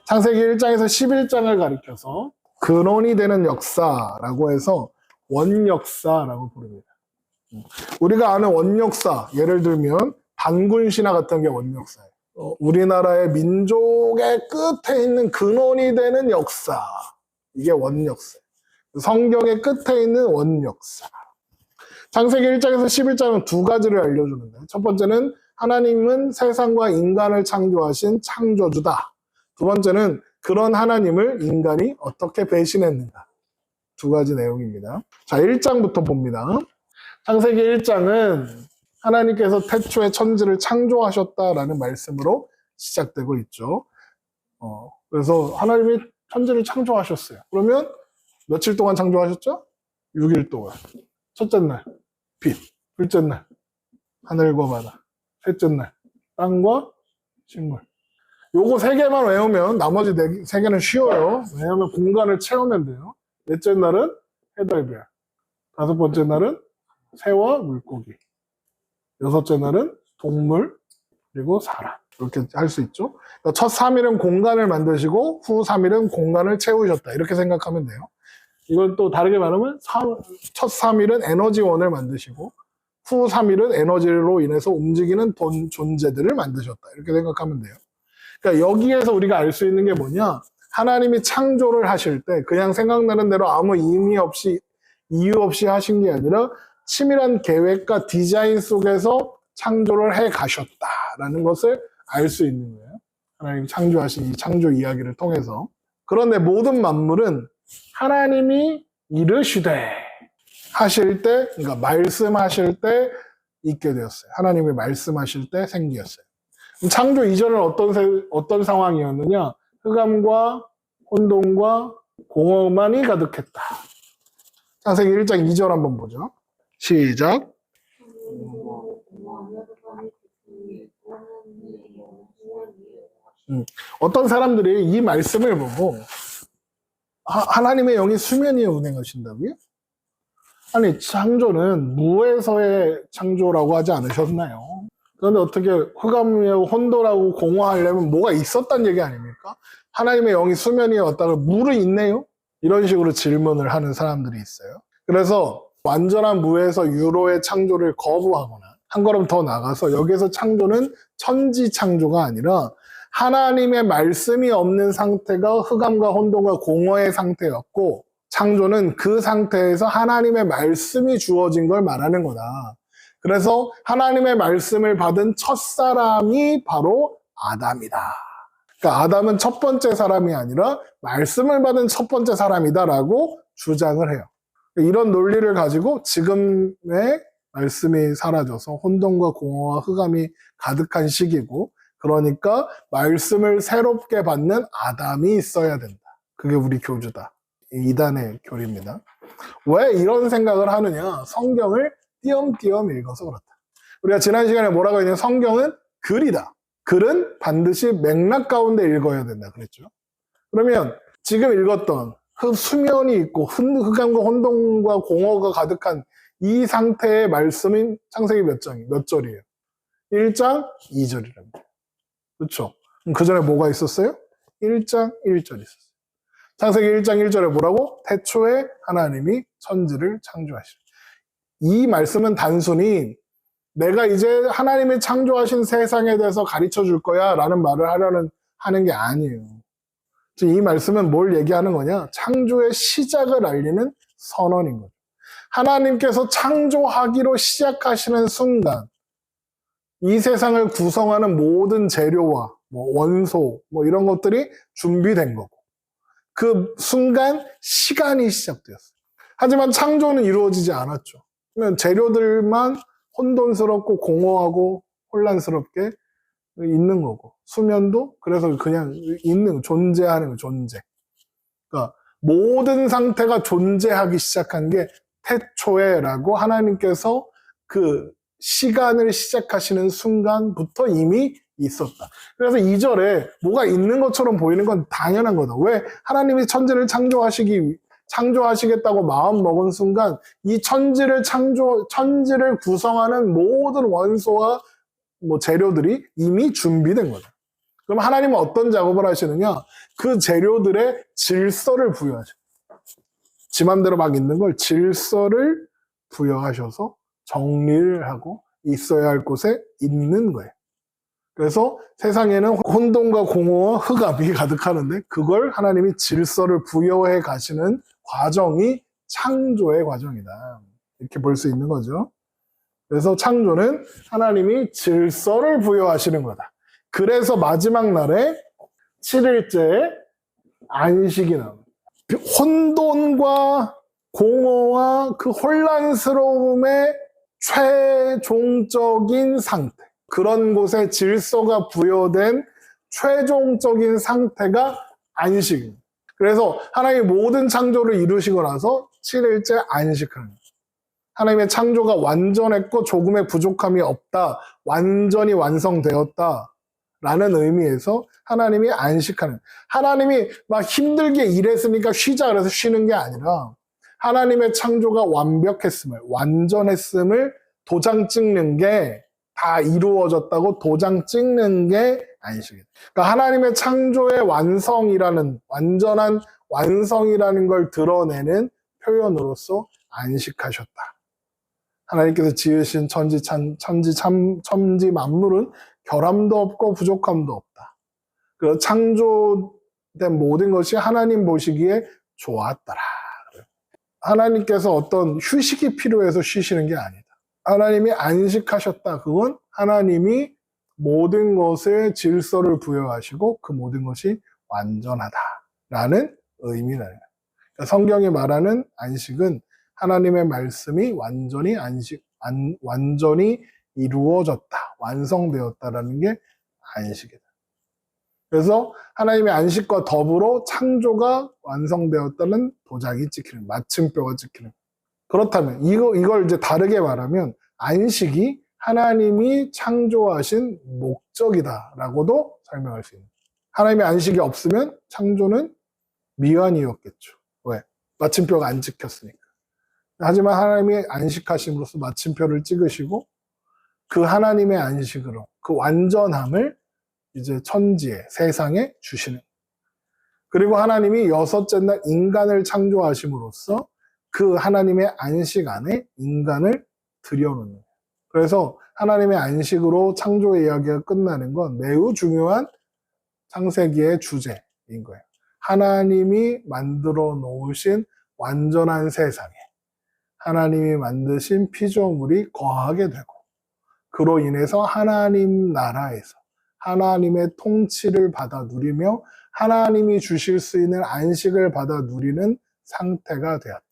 창세기 1장에서 11장을 가리켜서 근원이 되는 역사라고 해서 원역사라고 부릅니다. 우리가 아는 원역사, 예를 들면 단군 신화 같은 게 원역사예요. 우리나라의 민족의 끝에 있는 근원이 되는 역사, 이게 원역사. 성경의 끝에 있는 원역사. 창세기 1장에서 11장은 두 가지를 알려주는데, 첫 번째는 하나님은 세상과 인간을 창조하신 창조주다. 두 번째는 그런 하나님을 인간이 어떻게 배신했는가. 두 가지 내용입니다. 자, 1장부터 봅니다. 창세기 1장은 하나님께서 태초에 천지를 창조하셨다라는 말씀으로 시작되고 있죠. 그래서 하나님이 천지를 창조하셨어요. 그러면 며칠 동안 창조하셨죠? 6일 동안. 첫째 날, 빛. 둘째 날, 하늘과 바다. 셋째 날, 땅과 식물. 요거 세 개만 외우면 나머지 세 개는 쉬워요. 왜냐하면 공간을 채우면 돼요. 넷째 날은 해달별. 다섯 번째 날은 새와 물고기. 여섯째 날은 동물, 그리고 사람. 이렇게 할 수 있죠. 그러니까 첫 3일은 공간을 만드시고 후 3일은 공간을 채우셨다. 이렇게 생각하면 돼요. 이건 또 다르게 말하면 첫 3일은 에너지원을 만드시고 후 3일은 에너지로 인해서 움직이는 존재들을 만드셨다. 이렇게 생각하면 돼요. 그러니까 여기에서 우리가 알 수 있는 게 뭐냐? 하나님이 창조를 하실 때 그냥 생각나는 대로 아무 의미 없이 이유 없이 하신 게 아니라 치밀한 계획과 디자인 속에서 창조를 해 가셨다라는 것을 알 수 있는 거예요. 하나님이 창조하신 이 창조 이야기를 통해서. 그런데 모든 만물은 하나님이 이르시되 하실 때, 그러니까 말씀하실 때 있게 되었어요. 하나님이 말씀하실 때 생기었어요. 창조 이전은 어떤 상황이었느냐? 흑암과 혼돈과 공허만이 가득했다. 창세기 1장 2절 한번 보죠. 시작. 어떤 사람들이 이 말씀을 보고 하나님의 영이 수면 위에 운행하신다고요? 아니, 창조는 무에서의 창조라고 하지 않으셨나요? 그런데 어떻게 흑암이고 혼돈하고 공허하려면 뭐가 있었단 얘기 아닙니까? 하나님의 영이 수면 위에 왔다가 물이 있네요? 이런 식으로 질문을 하는 사람들이 있어요. 그래서 완전한 무에서 유로의 창조를 거부하거나 한 걸음 더 나가서 여기서 창조는 천지 창조가 아니라 하나님의 말씀이 없는 상태가 흑암과 혼돈과 공허의 상태였고 창조는 그 상태에서 하나님의 말씀이 주어진 걸 말하는 거다. 그래서 하나님의 말씀을 받은 첫 사람이 바로 아담이다. 그러니까 아담은 첫 번째 사람이 아니라 말씀을 받은 첫 번째 사람이다라고 주장을 해요. 이런 논리를 가지고 지금의 말씀이 사라져서 혼돈과 공허와 흑암이 가득한 시기고 그러니까 말씀을 새롭게 받는 아담이 있어야 된다. 그게 우리 교주다. 이단의 교리입니다. 왜 이런 생각을 하느냐? 성경을 띄엄띄엄 읽어서 그렇다. 우리가 지난 시간에 뭐라고 했냐면 성경은 글이다. 글은 반드시 맥락 가운데 읽어야 된다 그랬죠. 그러면 지금 읽었던 수면이 있고 흑암과 혼돈과 공허가 가득한 이 상태의 말씀인 창세기 몇 절이에요? 1장 2절이랍니다. 그렇죠? 그 전에 뭐가 있었어요? 1장 1절 있었어요. 창세기 1장 1절에 뭐라고? 태초에 하나님이 천지를 창조하시라. 이 말씀은 단순히 내가 이제 하나님이 창조하신 세상에 대해서 가르쳐 줄 거야 라는 말을 하는 게 아니에요. 이 말씀은 뭘 얘기하는 거냐? 창조의 시작을 알리는 선언인 거죠. 하나님께서 창조하기로 시작하시는 순간 이 세상을 구성하는 모든 재료와 원소 이런 것들이 준비된 거고 그 순간 시간이 시작되었어요. 하지만 창조는 이루어지지 않았죠. 그러면 재료들만 혼돈스럽고 공허하고 혼란스럽게 있는 거고 수면도 그래서 그냥 존재하는 거예요. 존재. 그러니까 모든 상태가 존재하기 시작한 게 태초에라고 하나님께서 그 시간을 시작하시는 순간부터 이미 있었다. 그래서 2절에 뭐가 있는 것처럼 보이는 건 당연한 거다. 왜? 하나님이 천지를 창조하시겠다고 마음 먹은 순간 이 천지를 구성하는 모든 원소와 뭐 재료들이 이미 준비된 거죠. 그럼 하나님은 어떤 작업을 하시느냐? 그 재료들의 질서를 부여하셔. 지 맘대로 막 있는 걸 질서를 부여하셔서 정리를 하고 있어야 할 곳에 있는 거예요. 그래서 세상에는 혼돈과 공허와 흑암이 가득하는데 그걸 하나님이 질서를 부여해 가시는 과정이 창조의 과정이다. 이렇게 볼 수 있는 거죠. 그래서 창조는 하나님이 질서를 부여하시는 거다. 그래서 마지막 날에 7일째에 안식이 나옵니다. 혼돈과 공허와 그 혼란스러움의 최종적인 상태. 그런 곳에 질서가 부여된 최종적인 상태가 안식입니다. 그래서 하나님이 모든 창조를 이루시고 나서 7일째 안식하는 거예요. 하나님의 창조가 완전했고 조금의 부족함이 없다. 완전히 완성되었다. 라는 의미에서 하나님이 안식하는, 하나님이 막 힘들게 일했으니까 쉬자 그래서 쉬는 게 아니라 하나님의 창조가 완벽했음을, 완전했음을 도장 찍는 게 다 이루어졌다고 도장 찍는 게 안식이에요. 그러니까 하나님의 창조의 완성이라는, 완전한 완성이라는 걸 드러내는 표현으로서 안식하셨다. 하나님께서 지으신 천지 만물은 결함도 없고 부족함도 없다. 그래서 창조된 모든 것이 하나님 보시기에 좋았더라. 하나님께서 어떤 휴식이 필요해서 쉬시는 게 아니다. 하나님이 안식하셨다. 그건 하나님이 모든 것에 질서를 부여하시고 그 모든 것이 완전하다라는 의미는. 그러니까 성경이 말하는 안식은 하나님의 말씀이 완전히 이루어졌다, 완성되었다라는 게 안식이다. 그래서 하나님의 안식과 더불어 창조가 완성되었다는 도장이 찍히는, 마침표가 찍히는. 그렇다면 이걸 이제 다르게 말하면 안식이 하나님이 창조하신 목적이다라고도 설명할 수 있는. 하나님의 안식이 없으면 창조는 미완이었겠죠. 왜? 마침표가 안 찍혔으니까. 하지만 하나님이 안식하심으로써 마침표를 찍으시고 그 하나님의 안식으로 그 완전함을 이제 천지에, 세상에 주시는. 그리고 하나님이 여섯째 날 인간을 창조하심으로써 그 하나님의 안식 안에 인간을 들여놓는. 그래서 하나님의 안식으로 창조의 이야기가 끝나는 건 매우 중요한 창세기의 주제인 거예요. 하나님이 만들어 놓으신 완전한 세상에 하나님이 만드신 피조물이 거하게 되고 그로 인해서 하나님 나라에서 하나님의 통치를 받아 누리며 하나님이 주실 수 있는 안식을 받아 누리는 상태가 되었다.